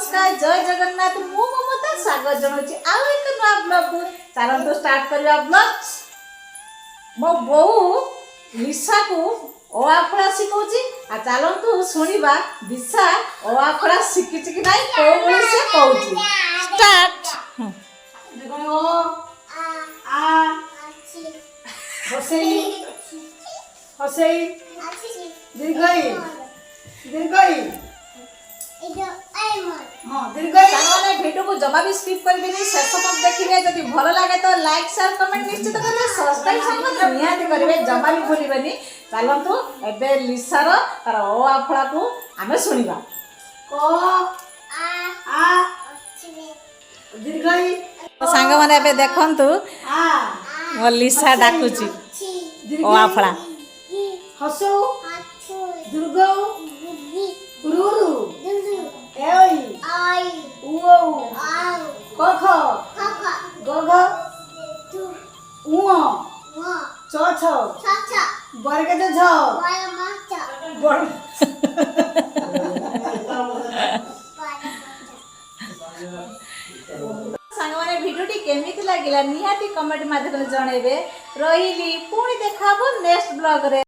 नमस्कार जय जगन्नाथ मु ममता स्वागत जनाउछि आउ एक नया ब्लॉग को चलंतु स्टार्ट करबा ब्लॉग मो बहु लिसा को ओ आखड़ा सिखौछि आ चलंतु सुनिबा दिशा ओ आखड़ा सिखिछि कि नाही को बोली से कहउछि स्टार्ट देखो आ हसई हसई दीर्घई दीर्घई हाँ दीर्घई वीडियो को जमा भी स्किप करबेनी शेष तक देखिबे जदि भलो लागे तो लाइक शेयर कमेंट निश्चित करिवे सब्सक्राइब सब निहाती करिवे जमा भी भूलिबेनी चलंतु एबे लिसार तार ओ आफळा को आमे सुनिबा को आ दीर्घई संग माने एबे देखंतु आ मो लिसा डाकुची ओ आफळा हसो दुर्गौ रुरु एई आई उओ कख गग उओ छ छ बरगे छ बड़ सांगमाने भिडियोटी केमिति लागिला निहाती कमेंट माध्यम जनइबे रहिली पुणी देखाबो नेक्स्ट ब्लॉग रे।